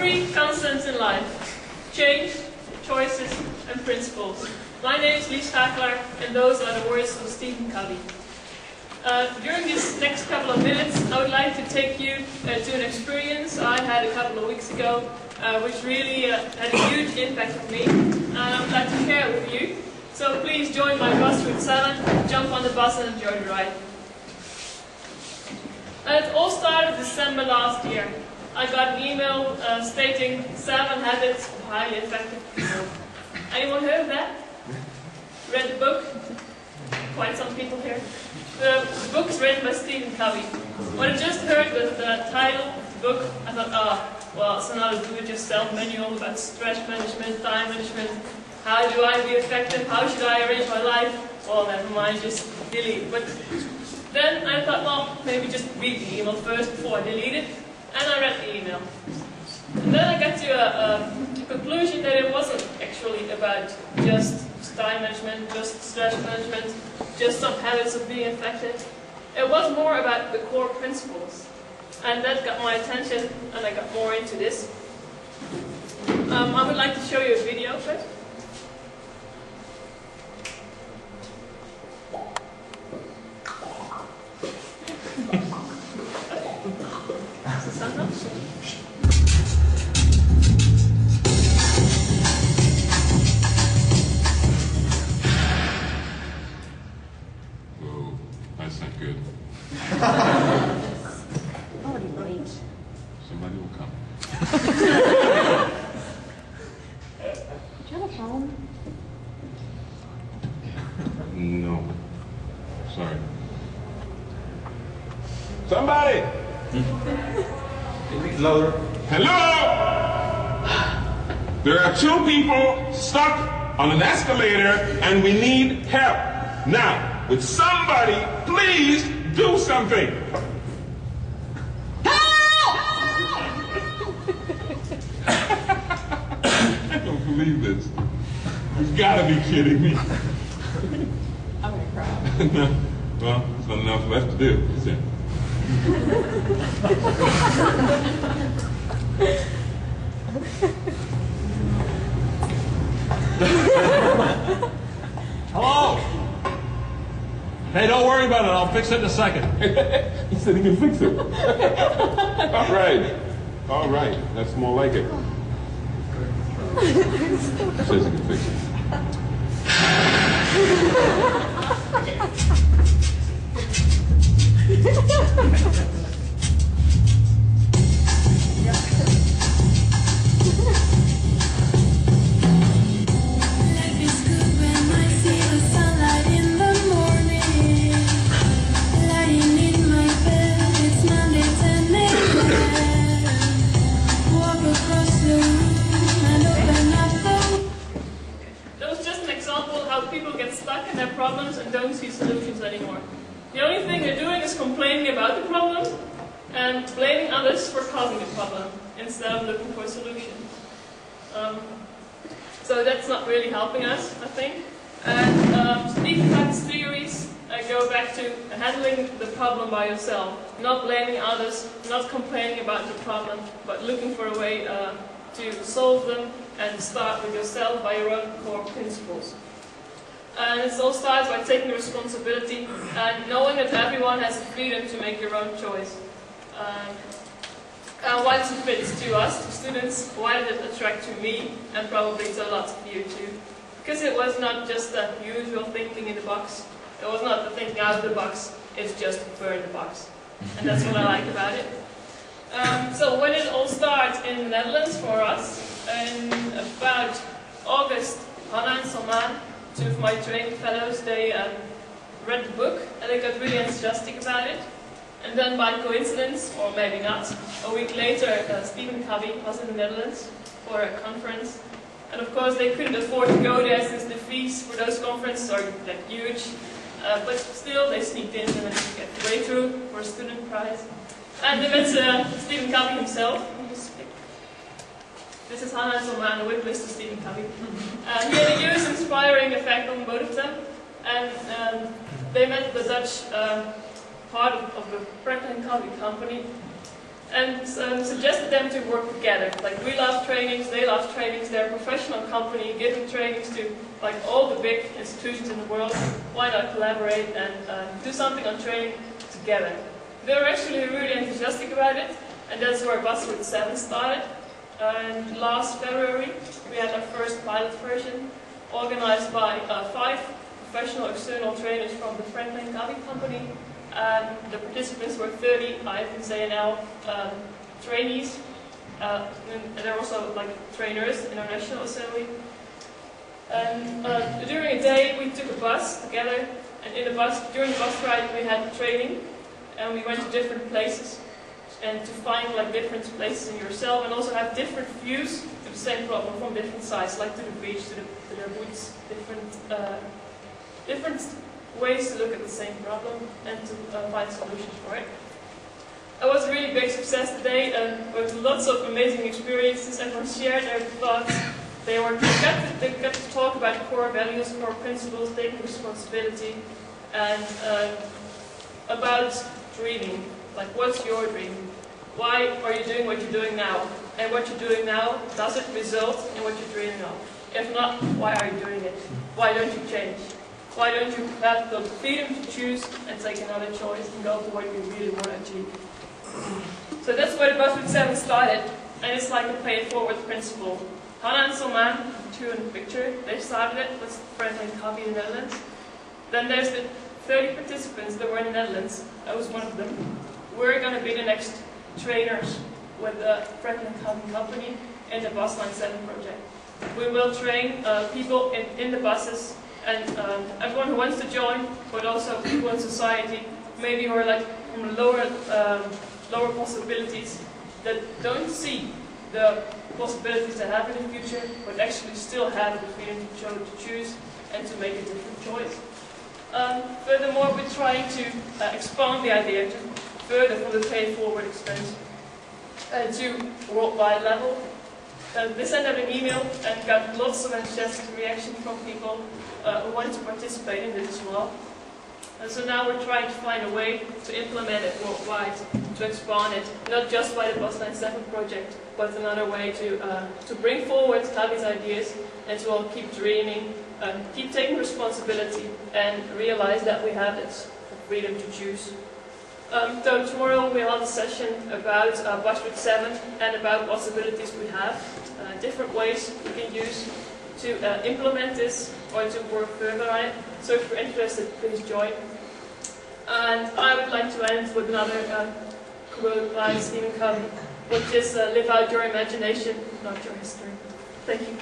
three constants in life: change, choices, and principles. My name is Lies Schakelaar, and those are the words of Stephen Covey. During these next couple of minutes, I would like to take you to an experience I had a couple of weeks ago, which really had a huge impact on me, and I would like to share it with you. So please join my Busroute 7, jump on the bus and enjoy the ride. It all started December last year. I got an email stating 7 habits of highly effective people. Anyone heard of that? Read the book? Quite some people here. The book is written by Stephen Covey. When I just heard the title of the book, I thought, well, it's another do-it-yourself manual about stress management, time management. How do I be effective? How should I arrange my life? Well, never mind, just delete. But then I thought, well, maybe just read the email first before I delete it. And I read the email. And then I got to a conclusion that it wasn't actually about just time management, just stress management, just some habits of being effective. It was more about the core principles. And that got my attention, and I got more into this. I would like to show you a video first. Is the sun on? That's not good. Already late. Somebody will come. Do you have a phone? No. Sorry. Somebody! Louder. Hello! There are 2 people stuck on an escalator and we need help. Now, would somebody please do something? I don't believe this. You've got to be kidding me. I'm gonna cry. No. Well, there's nothing else left to do, is there? Hello? Hey, don't worry about it. I'll fix it in a second. He said he can fix it. All right. All right. That's more like it. He says he can fix it. People get stuck in their problems and don't see solutions anymore. The only thing they're doing is complaining about the problem and blaming others for causing the problem instead of looking for a solution. So that's not really helping us, I think. And Stephen Covey's theories go back to handling the problem by yourself, not blaming others, not complaining about the problem, but looking for a way to solve them and start with yourself by your own core principles. And it all starts by taking responsibility and knowing that everyone has the freedom to make your own choice. And why does it fit to us, to students? Why did it attract to me and probably to lots of you too? Because it was not just the usual thinking in the box. It was not the thinking out of the box. It's just burn the box. And that's what I like about it. So when it all started in the Netherlands for us, in about August, Hannah and Salman, 2 of my training fellows, they read the book and they got really enthusiastic about it. And then by coincidence, or maybe not, a week later Stephen Covey was in the Netherlands for a conference. And of course they couldn't afford to go there since the fees for those conferences are that huge. But still they sneaked in and managed to get the way through for a student prize. And they met Stephen Covey himself. This is Hannah and Salman, a witness to Stephen Covey. He had a huge inspiring effect on both of them. And they met the Dutch part of the Franklin Covey company. and suggested them to work together. Like, we love trainings, they love trainings, they're a professional company giving trainings to like all the big institutions in the world. Why not collaborate and do something on training together? They were actually really enthusiastic about it, and that's where Busroute 7 started. And last February we had our first pilot version organized by 5 professional external trainers from the Franklin Covey company. The participants were 30 IFNZNL trainees, and there were also like trainers in our National Assembly. And during a day we took a bus together, and during the bus ride we had training, and we went to different places, and to find like different places in yourself, and also have different views to the same problem from different sides, like to the beach, to the woods, different ways to look at the same problem and to find solutions for it. It was a really big success today, with lots of amazing experiences. Everyone shared their thoughts. They got to talk about core values, core principles, taking responsibility, and about dreaming. Like, what's your dream? Why are you doing what you're doing now? And what you're doing now, does it result in what you're dreaming of? If not, why are you doing it? Why don't you change? Why don't you have the freedom to choose and take another choice and go for what you really want to achieve? So that's where the Busroute 7 started, and it's like a pay it forward principle. Hannah and Salman, 2 in the picture, they started it with Franklin Covey in the Netherlands. Then there's the 30 participants that were in the Netherlands. I was one of them. We're going to be the next trainers with the Franklin Covey company in the Bus Line 7 project. We will train people in the buses, and everyone who wants to join, but also people in society, maybe who are like from lower possibilities, that don't see the possibilities they have in the future, but actually still have the freedom to choose and to make a different choice. Furthermore, we're trying to expand the idea to further from the pay forward expense to worldwide level. They sent out an email and got lots of enthusiastic reaction from people who wanted to participate in this as well. And so now we're trying to find a way to implement it worldwide, to expand it, not just by the Bus Line 7 project, but another way to bring forward Covey's ideas and to all keep dreaming, keep taking responsibility, and realize that we have this freedom to choose. So tomorrow we'll have a session about Busroute 7 and about possibilities we have, different ways we can use to implement this or to work further on it. So if you're interested, please join. And I would like to end with another quote by Stephen Covey, which is live out your imagination, not your history. Thank you.